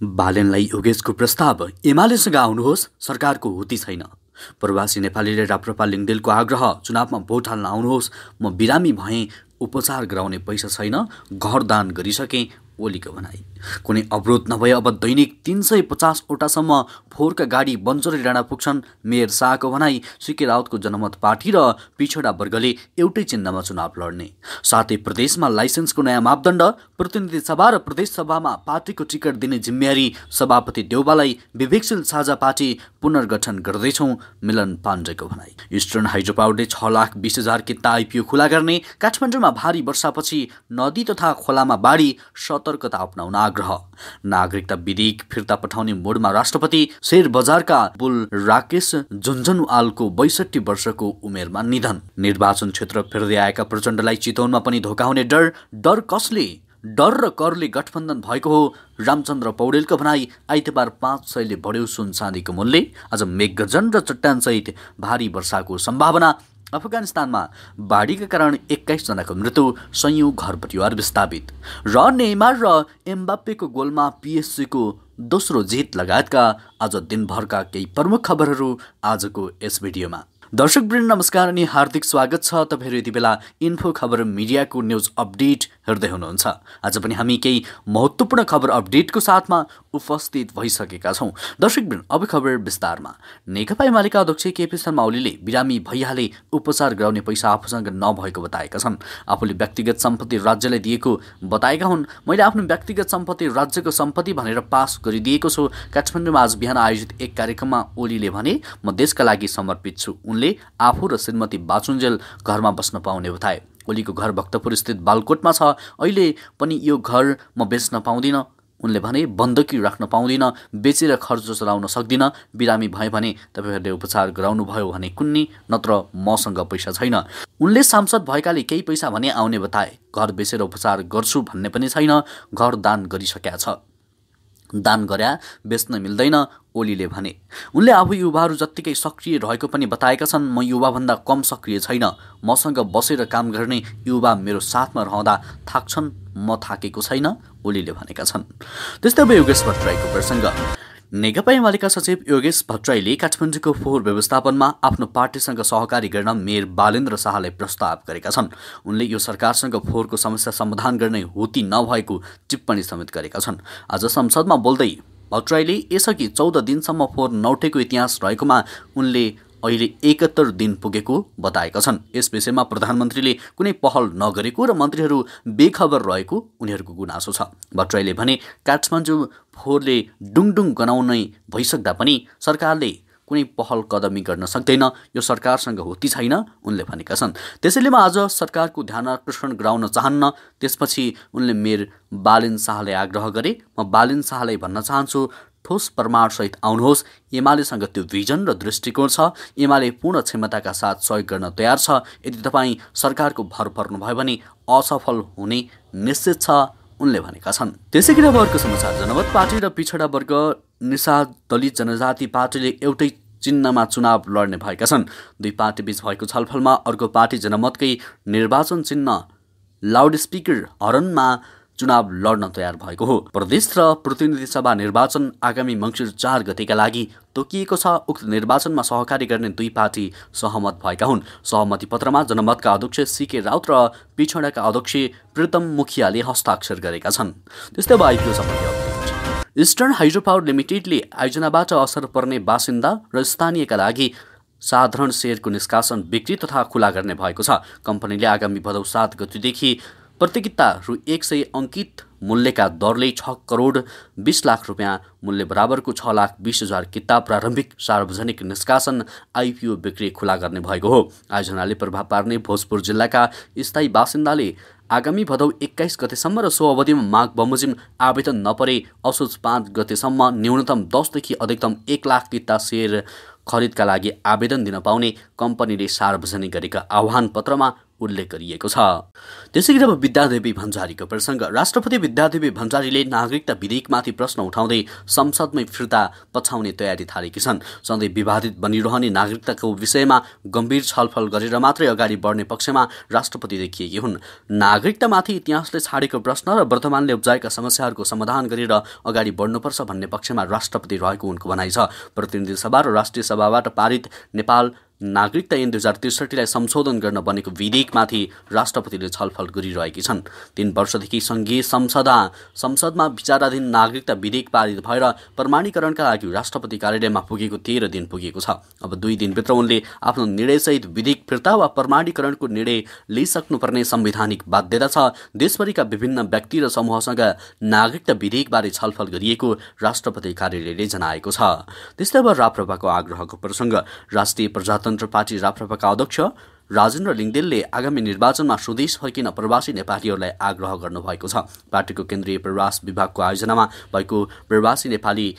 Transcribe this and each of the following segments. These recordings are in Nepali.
बालेनलाई योगेशको प्रस्ताव, एमालेसँग आउनुहोस्, सरकारको हुती छैन। प्रवासी नेपालीले राप्रपा लिङदेलको आग्रह, चुनावमा भोट हाल्न आउनुहोस्, म बिरामी भएँ, उपचार गराउने पैसा छैन, घर दान गरिसकेँ, ओलीको भनाई। कुनै अवरोध नभए अब दैनिक 350 वटासम्म फोहोरका गाडी बन्चरी डाँडा पुग्छन्। मेयर शाहको भनाई, सीके राउतको जनमत पार्टी र पिछडा वर्गले एउटै चिन्हमा चुनाव लड्ने। साथै प्रदेशमा लाइसेन्सको नयाँ मापदण्ड, प्रतिनिधि सभा र प्रदेश सभामा पार्टीको टिकट दिने जिम्मेवारी सभापति देउबालाई, विवेकशील साझा पार्टी पुनर्गठन गर्दैछौँ, मिलन पाण्डेको भनाई। इस्टर्न हाइड्रो पावरले 6,20,000 किता आइपिओ खुला गर्ने। काठमाडौँमा भारी वर्षापछि नदी तथा खोलामा बाढी, सतर्कता अपनाउन आग्रह। नागरिकता विधेयक फिर्ता पठाउने मोडमा राष्ट्रपति। शेयर बजारका बुल राकेश झुन्झुनवालको 62 वर्षको उमेरमा निधन। निर्वाचन क्षेत्र फिर्दै आएका प्रचण्डलाई चितवनमा पनि धोका हुने डर कसले? डर र करले गठबन्धन भएको हो, रामचन्द्र पौडेलको भनाई। आइतबार 5 सयले बढ्यो सुन चाँदीको मूल्य। आज मेघगर्जन र चट्टानसहित भारी वर्षाको सम्भावना। अफगानिस्तानमा बाढीका कारण 21 जनाको मृत्यु, सयौं घर परिवार विस्थापित। र नेइमार र एम्बाप्पेको गोलमा पिएसजीको दोस्रो जित लगायतका आज दिनभरका केही प्रमुख खबरहरू आजको यस भिडियोमा। दर्शकवृन्द नमस्कार अनि हार्दिक स्वागत छ। तपाईहरु यति बेला इन्फो खबर मिडियाको न्यूज अपडेट हेर्दै हुनुहुन्छ। आज पनि हामी केही महत्त्वपूर्ण खबर अपडेटको साथमा उपस्थित भइसकेका छौं। दर्शकवृन्द अब खबर विस्तारमा। नेकपा एमालेका अध्यक्ष केपी शर्मा ओलीले बिरामी भइहाले उपचार गराउने पैसा आफूसँग नभएको बताएका छन्। आफूले व्यक्तिगत सम्पत्ति राज्यलाई दिएको बताएका हुन्। मैले आफ्नो व्यक्तिगत सम्पत्ति राज्यको सम्पत्ति भनेर पास गरिदिएको छु। काठमाडौँमा आज बिहान आयोजित एक कार्यक्रममा ओलीले भने, म देशका लागि समर्पित छु। उनले आफू र श्रीमती बाचुन्जेल घरमा बस्न पाउने बताए। ओलीको घर भक्तपुर स्थित बालकोटमा छ। अहिले पनि यो घर म बेच्न पाउँदिन। उनले भने, बन्दकी राख्न पाउँदिन, बेचेर खर्च चलाउन सक्दिन। बिरामी भए भने तपाईहरूले उपचार गराउनु भयो भने कुन्नी, नत्र मसँग पैसा छैन। उनले सांसद भएकाले केही पैसा भने आउने बताए। घर बेचेर उपचार गर्छु भन्ने पनि छैन। घर दान गरिसकेका छ, दान गर्या बेच्न मिल्दैन, ओलीले भने। उनले आफू युवाहरू जत्तिकै सक्रिय रहेको पनि बताएका छन्। म युवाभन्दा कम सक्रिय छैन। मसँग बसेर काम गर्ने युवा मेरो साथमा रहँदा थाक्छन्, म थाकेको छैन, ओलीले भनेका छन्। त्यस्तै अब योगेश भट्टराईको प्रसङ्ग। नेकपा एमालेका सचिव योगेश भट्टराईले काठमाडौँको फोहोर व्यवस्थापनमा आफ्नो पार्टीसँग सहकारी गर्न मेयर बालेन्द्र शाहलाई प्रस्ताव गरेका छन्। उनले यो सरकारसँग फोहोरको समस्या समाधान गर्ने हुती नभएको टिप्पणी समेत गरेका छन्। आज संसदमा बोल्दै भट्टराईले यसअघि 14 दिनसम्म फोहोर नउठेको इतिहास रहेकोमा उनले अहिले 71 दिन पुगेको बताएका छन्। यस विषयमा प्रधानमन्त्रीले कुनै पहल नगरेको र मन्त्रीहरू बेखबर रहेको उनीहरूको गुनासो छ। भट्टराईले भने, काठमाडौँ फोहोरले डुङडुङ गनाउनै भइसक्दा पनि सरकारले कुनै पहल कदमी गर्न सक्दैन। यो सरकारसँग हुती छैन, उनले भनेका छन्। त्यसैले म आज सरकारको ध्यान आकर्षण गराउन चाहन्न। त्यसपछि उनले मेयर बालेन शाहलाई आग्रह गरे। म बालेन शाहलाई भन्न चाहन्छु, ठोस प्रमाणसहित आउनुहोस्। एमालेसँग त्यो भिजन र दृष्टिकोण छ। एमाले पूर्ण क्षमताका साथ सहयोग गर्न तयार छ। यदि तपाईँ सरकारको भर पर्नुभयो भने असफल हुने निश्चित छ, उनले भनेका छन्। त्यसै गरी अब अर्को समाचार। जनमत पार्टी र पिछडा वर्ग निषाद दलित जनजाति पार्टीले एउटै चिन्हमा चुनाव लड्ने भएका छन्। दुई पार्टीबीच भएको छलफलमा अर्को पार्टी जनमतकै निर्वाचन चिन्ह लाउडस्पिकर हरनमा चुनाव लड्न तयार भएको हो। प्रदेश र प्रतिनिधि सभा निर्वाचन आगामी मङ्सिर 4 गतेका लागि तोकिएको छ। उक्त निर्वाचनमा सहकारी गर्ने दुई पार्टी सहमत भएका हुन्। सहमति पत्रमा जनमतका अध्यक्ष सीके राउत र पिछडाका अध्यक्ष प्रीतम मुखियाले हस्ताक्षर गरेका छन्। त्यस्तै अब आइपिओ सम्बन्धी अपडेट। इस्टर्न हाइड्रो पावर लिमिटेडले आयोजनाबाट असर पर्ने बासिन्दा र स्थानीयका लागि साधारण शेयरको निष्कासन, बिक्री तथा खुला गर्ने भएको छ। कम्पनीले आगामी भदौ 7 गतेदेखि प्रतिकिता रु 100 अङ्कित मूल्यका दरले 6 करोड 20 लाख रुपियाँ मूल्य बराबरको 6,20,000 किता प्रारम्भिक सार्वजनिक निष्कासन आइपिओ बिक्री खुला गर्ने भएको हो। आयोजनाले प्रभाव पार्ने भोजपुर जिल्लाका स्थायी बासिन्दाले आगामी भदौ 21 गतेसम्म र सो अवधिमा माग बमोजिम आवेदन नपरे असोज 5 गतेसम्म न्यूनतम 10 देखि अधिकतम 1 लाख किता शेयर खरिदका लागि आवेदन दिन पाउने कम्पनीले सार्वजनिक गरेका आह्वान पत्रमा उल्लेख गरिएको छ। त्यसैगरी अब विद्यादेवी भण्डारीको प्रसङ्ग। राष्ट्रपति विद्यादेवी भण्डारीले नागरिकता विधेयकमाथि प्रश्न उठाउँदै संसदमै फिर्ता पछाउने तयारी थालेकी छन्। सधैँ विवादित बनिरहने नागरिकताको विषयमा गम्भीर छलफल गरेर मात्रै अगाडि बढ्ने पक्षमा राष्ट्रपति देखिएकी हुन्। नागरिकतामाथि इतिहासले छाडेको प्रश्न र वर्तमानले उब्जाएका समस्याहरूको समाधान गरेर अगाडि बढ्नुपर्छ भन्ने पक्षमा राष्ट्रपति रहेको उनको भनाइ छ। प्रतिनिधि सभा र राष्ट्रिय सभाबाट पारित नेपाल नागरिकता ऐन 2063लाई संशोधन गर्न बनेको विधेयकमाथि राष्ट्रपतिले छलफल गरिरहेकी छन्। 3 वर्षदेखि सङ्घीय संसदमा विचाराधीन नागरिकता विधेयक पारित भएर प्रमाणीकरणका लागि राष्ट्रपति कार्यालयमा पुगेको 13 दिन पुगेको छ। अब 2 दिनभित्र उनले आफ्नो निर्णयसहित विधेयक फिर्ता वा प्रमाणीकरणको निर्णय लिइसक्नुपर्ने संवैधानिक बाध्यता छ। देशभरिका विभिन्न व्यक्ति र समूहसँग नागरिकता विधेयकबारे छलफल गरिएको राष्ट्रपति कार्यालयले जनाएको छ। त्यस्तै अब राप्रपाको आग्रहको प्रसङ्ग। राष्ट्रिय प्रजातन्त्र पार्टी राप्रपाका अध्यक्ष राजेन्द्र लिङदेलले आगामी निर्वाचनमा स्वदेश फर्किन प्रवासी नेपालीहरूलाई आग्रह गर्नुभएको छ। पार्टीको केन्द्रीय प्रवास विभागको आयोजनामा भएको प्रवासी नेपाली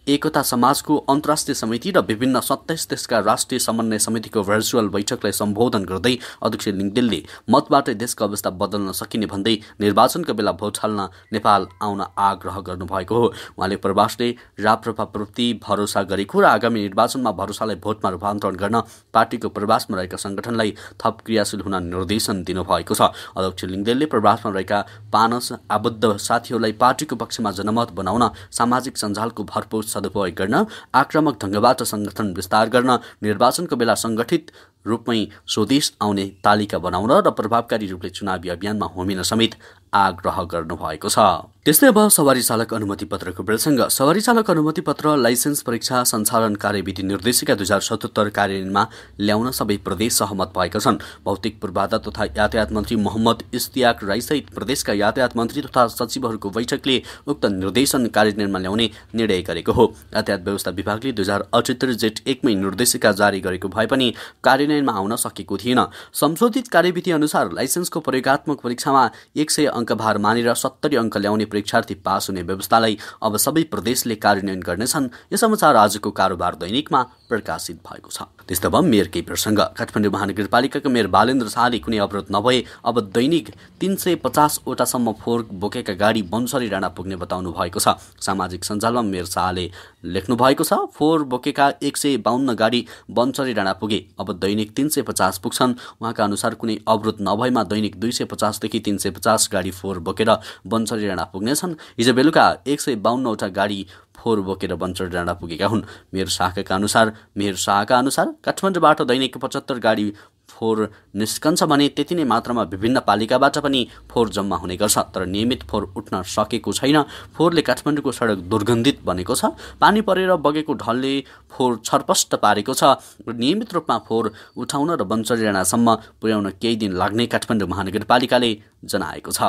एकता समाजको अन्तर्राष्ट्रिय समिति र विभिन्न 27 देशका राष्ट्रिय समन्वय समितिको भर्चुअल बैठकलाई सम्बोधन गर्दै अध्यक्ष लिङदेलले मतबाटै देशको अवस्था बदल्न सकिने भन्दै निर्वाचनका बेला भोट हाल्न नेपाल आउन आग्रह गर्नुभएको हो। उहाँले प्रवासले राप्रपाप्रति भरोसा गरेको र आगामी निर्वाचनमा भरोसालाई भोटमा रूपान्तरण गर्न पार्टीको प्रवासमा रहेका सङ्गठनलाई थप क्रियाशील हुन निर्देशन दिनुभएको छ। अध्यक्ष लिङदेलले प्रवासमा रहेका पानस आबद्ध साथीहरूलाई पार्टीको पक्षमा जनमत बनाउन सामाजिक सञ्जालको भरपूर सदुपयोग गर्न, आक्रामक ढङ्गबाट सङ्गठन विस्तार गर्न, निर्वाचनको बेला सङ्गठित रूपमै स्वदेश आउने तालिका बनाउन र प्रभावकारी रूपले चुनावी अभियानमा होमिन समेत आग्रह गर्नुभएको छ। त्यस्तै अब सवारी चालक अनुमति पत्रको प्रसङ्ग। सवारी चालक अनुमति पत्र लाइसेन्स परीक्षा सञ्चालन कार्यविधि निर्देशिका 2077 कार्यान्वयनमा ल्याउन सबै प्रदेश सहमत भएका छन्। भौतिक पूर्वाधार तथा यातायात मन्त्री मोहम्मद इस्तियाक राईसहित प्रदेशका यातायात मन्त्री तथा सचिवहरूको बैठकले उक्त निर्देशन कार्यान्वयनमा ल्याउने निर्णय गरेको हो। यातायात व्यवस्था विभागले 2078 जेठ 1 मै निर्देशिका जारी गरेको भए पनि कार्यान्वयनमा आउन सकेको थिएन। संशोधित कार्यविधि अनुसार लाइसेन्सको प्रयोगात्मक परीक्षामा 100 अङ्क भार मानेर 70 अङ्क ल्याउने परीक्षार्थी पास हुने व्यवस्थालाई अब सबै प्रदेशले कार्यान्वयन गर्नेछन्। यो समाचार आजको कारोबार दैनिकमा प्रकाशित भएको छ। त्यस्तै अब मेयरकै प्रसङ्ग। काठमाडौँ महानगरपालिकाका मेयर बालेन्द्र शाहले कुनै अवरोध नभए अब दैनिक 350 वटासम्म फोहोर बोकेका गाडी बन्सरी डाँडा पुग्ने बताउनु भएको छ। सामाजिक सञ्जालमा मेयर शाहले लेख्नु भएको छ, फोहोर बोकेका 152 गाडी बन्सरी डाँडा पुगे, अब दैनिक 350 पुग्छन्। उहाँका अनुसार कुनै अवरोध नभएमा दैनिक 250 देखि 350 गाडी फोहोर बोकेर बन्सरी डाँडा पुग्नेछन्। हिजो बेलुका 152 वटा गाडी फोहोर बोकेर बन्सरी डाँडा पुगेका हुन्। मेयर शाहका अनुसार काठमाडौँबाट दैनिक 75 गाडी फोहोर निस्कन्छ भने त्यति नै मात्रामा विभिन्न पालिकाबाट पनि फोहोर जम्मा हुने गर्छ, तर नियमित फोहोर उठ्न सकेको छैन। फोहोरले काठमाडौँको सडक दुर्गन्धित बनेको छ। पानी परेर बगेको ढलले फोहोर छरपष्ट पारेको छ। नियमित रूपमा फोहोर उठाउन र बन्सरी डाँडासम्म पुर्याउन केही दिन लाग्ने काठमाडौँ महानगरपालिकाले जनाएको छ।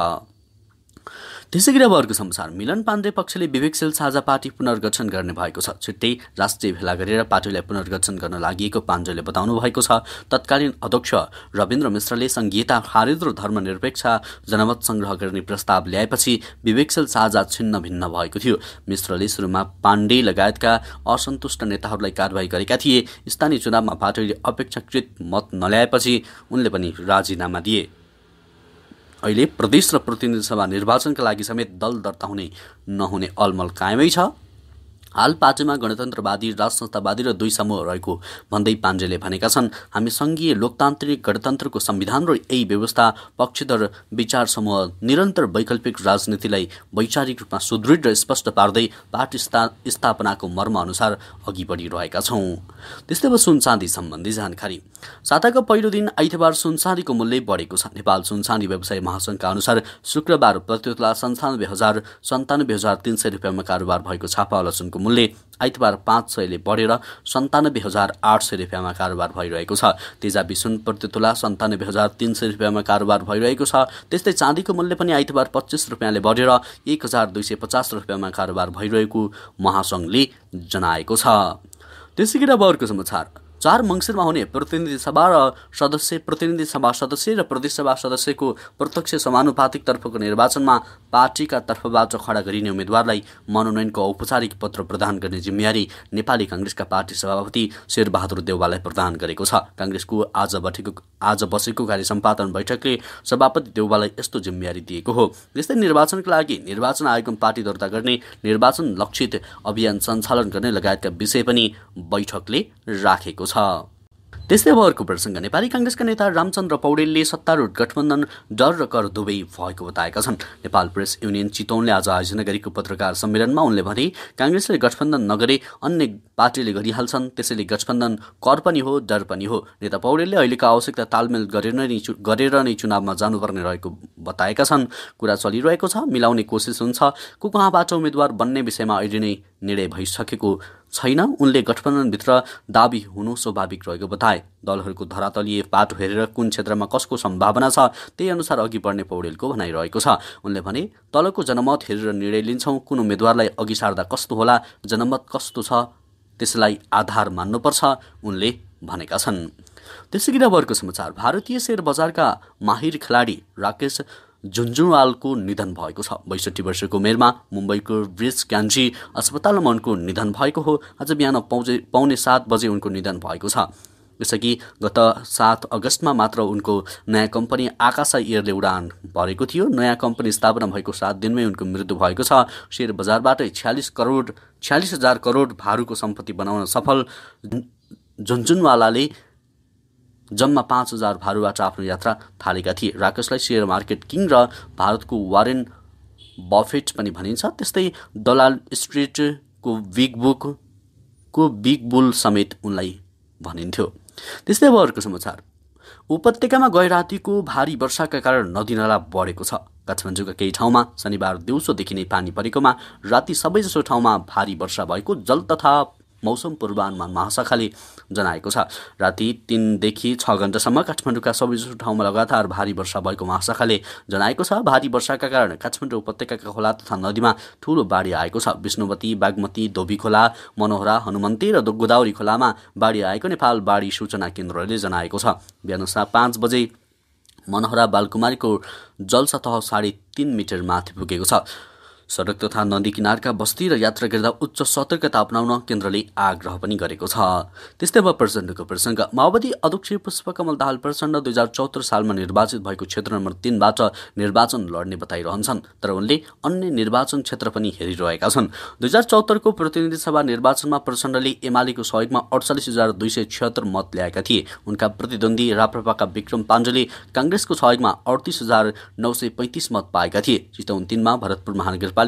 त्यसैगरी अब अर्को समाचार। मिलन पाण्डे पक्षले विवेकशील साझा पार्टी पुनर्गठन गर्ने भएको छ। छिट्टै राष्ट्रिय भेला गरेर पार्टीलाई पुनर्गठन गर्न लागि पाण्डेले बताउनु भएको छ। तत्कालीन अध्यक्ष रविन्द्र मिश्रले संघीयता खारेज र धर्मनिरपेक्ष जनमत संग्रह गर्ने प्रस्ताव ल्याएपछि विवेकशील साझा छिन्न भिन्न भएको थियो। मिश्रले सुरुमा पाण्डे लगायतका असन्तुष्ट नेताहरूलाई कारवाही गरेका थिए। स्थानीय चुनावमा पार्टीले अपेक्षाकृत मत नल्याएपछि उनले पनि राजीनामा दिए। अहिले प्रदेश र प्रतिनिधि सभा निर्वाचनका लागि समेत दल दर्ता हुने नहुने अलमल कायमै छ। हाल पार्टीमा गणतन्त्रवादी, राजसंस्थावादी र 2 समूह रहेको भन्दै पाण्डेले भनेका छन्। हामी संघीय लोकतान्त्रिक गणतन्त्रको संविधान र यही व्यवस्था पक्षधर विचार समूह निरन्तर वैकल्पिक राजनीतिलाई वैचारिक रूपमा सुदृढ र स्पष्ट पार्दै पार्टी स्थापनाको मर्म अनुसार अघि बढिरहेका छौँ। त्यस्तै अब सुनचाँदी सम्बन्धी जानकारी। साताको पहिलो दिन आइतबार सुनचाँदीको मूल्य बढेको छ। नेपाल सुनचाँदी व्यवसाय महासङ्घका अनुसार शुक्रबार प्रति तोला 97,300 रुपियाँमा कारोबार भएको छापावाला सुनको मूल्य आइतबार 500ले बढेर 97,800 रुपियाँमा कारोबार भइरहेको छ। तेजाबी सुन प्रति तोला 97,300 रुपियाँमा कारोबार भइरहेको छ। त्यस्तै चाँदीको मूल्य पनि आइतबार 25 रुपियाँले बढेर 1,250 रुपियाँमा कारोबार भइरहेको महासङ्घले जनाएको छ। त्यसैगरी अब अर्को समाचार। 4 मङ्सिरमा हुने प्रतिनिधि सभा सदस्य र प्रदेश सभा सदस्यको प्रत्यक्ष समानुपातिक तर्फको निर्वाचनमा पार्टीका तर्फबाट खडा गरिने उम्मेदवारलाई मनोनयनको औपचारिक पत्र प्रदान गर्ने जिम्मेवारी नेपाली कांग्रेसका पार्टी सभापति शेरबहादुर देउवालाई प्रदान गरेको छ। कांग्रेसको आज बसेको कार्य सम्पादन बैठकले सभापति देउवालाई यस्तो जिम्मेवारी दिएको हो। यस्तै निर्वाचनका लागि निर्वाचन आयोगमा पार्टी दर्ता गर्ने, निर्वाचन लक्षित अभियान सञ्चालन गर्ने लगायतका विषय पनि बैठकले राखेको छ। त्यस्तै अब अर्को प्रसङ्ग, नेपाली कांग्रेसका नेता रामचन्द्र पौडेलले सत्तारूढ गठबन्धन डर र कर दुवै भएको बताएका छन्। नेपाल प्रेस युनियन चितवनले आज आयोजना गरेको पत्रकार सम्मेलनमा उनले भने कांग्रेसले गठबन्धन नगरे अन्य पार्टीले गरिहाल्छन्, त्यसैले गठबन्धन कर पनि हो डर पनि हो। नेता पौडेलले अहिलेको आवश्यकता तालमेल गरेर नै चुनावमा जानुपर्ने रहेको बताएका छन्। कुरा चलिरहेको छ, मिलाउने कोसिस हुन्छ, को कहाँबाट उम्मेदवार बन्ने विषयमा अहिले नै निर्णय भइसकेको छैन। उनले गठबन्धनभित्र दाबी हुनु स्वाभाविक रहेको बताए। दलहरूको धरातलीय पाटो हेरेर कुन क्षेत्रमा कसको सम्भावना छ त्यही अनुसार अघि बढ्ने पौडेलको भनाइरहेको छ। उनले भने तलको जनमत हेरेर निर्णय लिन्छौँ, कुन उम्मेदवारलाई अघि सार्दा कस्तो होला, जनमत कस्तो छ त्यसलाई आधार मान्नुपर्छ उनले भनेका छन्। त्यसैगरी अब अर्को समाचार, भारतीय शेयर बजारका माहिर खेलाडी राकेश झुन्झुनवालको निधन भएको छ। 62 वर्षको उमेरमा मुम्बईको ब्रिज क्यान्जी अस्पतालमा उनको निधन भएको हो। आज बिहान पौने 7 बजे उनको निधन भएको छ। यसअघि गत 7 अगस्तमा मात्र उनको नयाँ कम्पनी आकाशा एयरले उडान भरेको थियो। नयाँ कम्पनी स्थापना भएको 7 दिनमै उनको मृत्यु भएको छ। शेयर बजारबाटै 46,000 करोड भारूको सम्पत्ति बनाउन सफल झुन्झुनवालाले जम्मा 5,000 भारूबाट आफ्नो यात्रा थालेका थिए। राकेशलाई शेयर मार्केट किङ र भारतको वारेन बफेट पनि भनिन्छ। त्यस्तै दलाल स्ट्रिटको बिग बुल समेत उनलाई भनिन्थ्यो। त्यस्तै अब अर्को समाचार, उपत्यकामा गैरातीको भारी वर्षाका कारण नदीनाला बढेको छ। काठमाडौँका केही ठाउँमा शनिबार दिउँसोदेखि नै पानी परेकोमा राति सबैजसो ठाउँमा भारी वर्षा भएको जल तथा मौसम पूर्वानुमान महाशाखाले जनाएको छ। राति 3 देखि 6 घण्टासम्म काठमाडौँका सबैजसो ठाउँमा लगातार भारी वर्षा भएको महाशाखाले जनाएको छ। भारी वर्षाका कारण काठमाडौँ उपत्यकाका खोला तथा नदीमा ठूलो बाढी आएको छ। विष्णुवती, बागमती, धोबी खोला, मनोहरा, हनुमन्ती र गोदावरी खोलामा बाढी आएको नेपाल बाढी सूचना केन्द्रले जनाएको छ। बिहान 5 बजे मनोहरा बालकुमारीको जलसतह 3.5 मिटर माथि पुगेको छ। सडक तथा नदी किनारका बस्ती र यात्रा गर्दा उच्च सतर्कता अपनाउन केन्द्रले आग्रह पनि गरेको छ। त्यस्तै अब प्रचण्डको प्रसङ्ग, माओवादी अध्यक्ष पुष्पकमल दाहाल प्रचण्ड 2074 सालमा निर्वाचित भएको क्षेत्र नम्बर 3 बाट निर्वाचन लड्ने बताइरहन्छन्, तर उनले अन्य निर्वाचन क्षेत्र पनि हेरिरहेका छन्। 2074 को प्रतिनिधि सभा निर्वाचनमा प्रचण्डले एमालेको सहयोगमा 48,276 मत ल्याएका थिए। उनका प्रतिद्वन्दी राप्रपाका विक्रम पाण्डेले कांग्रेसको सहयोगमा 38,935 मत पाएका थिए। चितवन 3 मा भरतपुर महानगरपालिका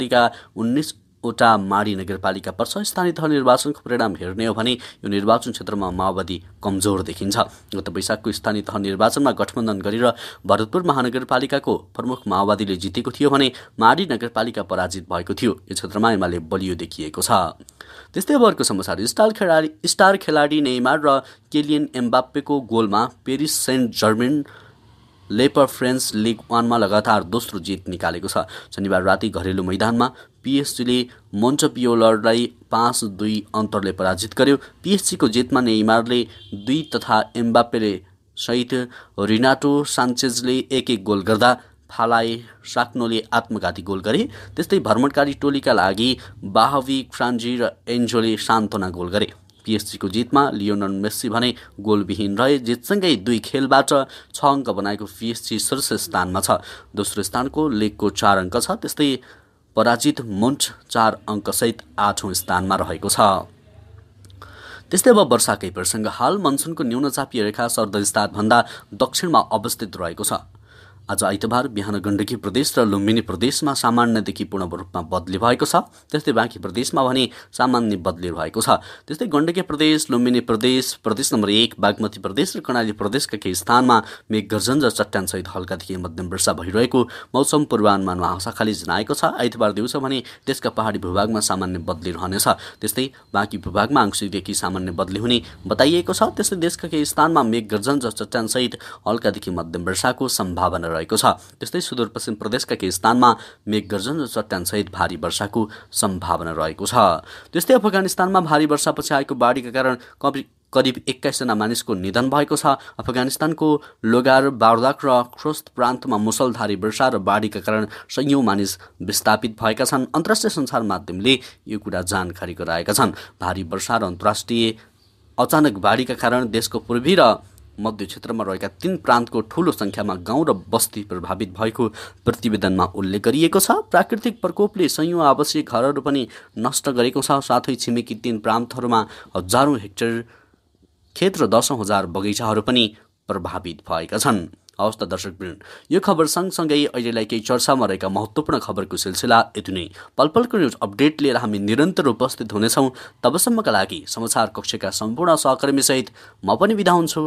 19 वटा माडी नगरपालिका पर्छ। स्थानीय तह निर्वाचनको परिणाम हेर्ने हो भने यो निर्वाचन क्षेत्रमा माओवादी कमजोर देखिन्छ। गत वैशाखको स्थानीय तह निर्वाचनमा गठबन्धन गरेर भरतपुर महानगरपालिकाको प्रमुख माओवादीले जितेको थियो भने माडी नगरपालिका पराजित भएको थियो। यो क्षेत्रमा एमाले बलियो देखिएको छ। त्यस्तै अब अर्को समाचार, स्टार खेलाडी नेइमार र केलियन एम्बाप्पेको गोलमा पेरिस सेन्ट जर्मेन लेपर फ्रेन्च लिग 1 मा लगातार दोस्रो जित निकालेको छ। शनिबार राति घरेलु मैदानमा पीएसजीले मोन्टपियोलरलाई 5-2 अन्तरले पराजित गर्यो। पीएसजीको जितमा नेइमारले 2 तथा एम्बाप्पेले सहित रिनाटो सान्चेजले 1-1 गोल गर्दा फालाए साक्नोले आत्मघाती गोल गरे। त्यस्तै भ्रमणकारी टोलीका लागि बाहवी, फ्रान्जी र एन्जोले सान्तोना गोल गरे। पीएसजीको जितमा लियोनल मेस्सी भने गोलविहीन रहे। जितसँगै 2 खेलबाट 6 अङ्क बनाएको पीएसजी शीर्ष स्थानमा छ। दोस्रो स्थानको लेगको 4 अङ्क छ। त्यस्तै पराजित मोन्ट 4 अङ्कसहित 8औं स्थानमा रहेको छ। त्यस्तै अब वर्षाकै प्रसङ्ग, हाल मनसुनको न्यून चापीय रेखा सरदरस्ताभन्दा दक्षिणमा अवस्थित रहेको छ। आज आइतबार बिहान गण्डकी प्रदेश र लुम्बिनी प्रदेशमा सामान्यदेखि पूर्ण रूपमा बदली भएको छ। त्यस्तै बाँकी प्रदेशमा भने सामान्य बदली भएको छ। त्यस्तै गण्डकी प्रदेश, लुम्बिनी प्रदेश, प्रदेश नम्बर 1, बागमती प्रदेश र कर्णाली प्रदेशका केही स्थानमा मेघगर्जन र चट्टानसहित हल्कादेखि मध्यम वर्षा भइरहेको मौसम पूर्वानुमान महाशाखाले जनाएको छ। आइतबार दिउँसो भने त्यसका पहाडी भूभागमा सामान्य बदली रहनेछ। त्यस्तै बाँकी भूभागमा आंशिकदेखि सामान्य बदली हुने बताइएको छ। त्यस्तै देशका केही स्थानमा मेघगर्जन र चट्टानसहित हल्कादेखि मध्यम वर्षाको सम्भावना रहेको छ। त्यस्तै सुदूरपश्चिम प्रदेशका केही स्थानमा मेघगर्जन र चट्टानसहित भारी वर्षाको सम्भावना रहेको छ। त्यस्तै अफगानिस्तानमा भारी वर्षापछि आएको बाढीका कारण करिब 21 जना मानिसको निधन भएको छ। अफगानिस्तानको लोगार, बार्दाक र ख्रोस्त प्रान्तमा मुसलधारी वर्षा र बाढीका कारण सयौं मानिस विस्थापित भएका छन्। अन्तर्राष्ट्रिय सञ्चार माध्यमले यो कुरा जानकारी गराएका छन्। भारी वर्षा र अन्तर्राष्ट्रिय अचानक बाढीका कारण देशको पूर्वी र मध्य क्षेत्रमा रहेका 3 प्रान्तको ठूलो संख्यामा गाउँ र बस्ती प्रभावित भएको प्रतिवेदनमा उल्लेख गरिएको छ। प्राकृतिक प्रकोपले सयौं आवासीय घरहरू पनि नष्ट गरेको छ। साथै छिमेकी 3 प्रान्तहरूमा हजारौं हेक्टर खेत र 10,000 बगैँचाहरू पनि प्रभावित भएका छन्। हवस् त दर्शकवृन्द, यो खबर सँगसँगै अहिलेलाई केही चर्चामा रहेका महत्त्वपूर्ण खबरको सिलसिला यति नै। पलपलको न्युज अपडेट लिएर हामी निरन्तर उपस्थित हुनेछौँ। तबसम्मका लागि समाचार कक्षका सम्पूर्ण सहकर्मीसहित म पनि बिदा हुन्छु।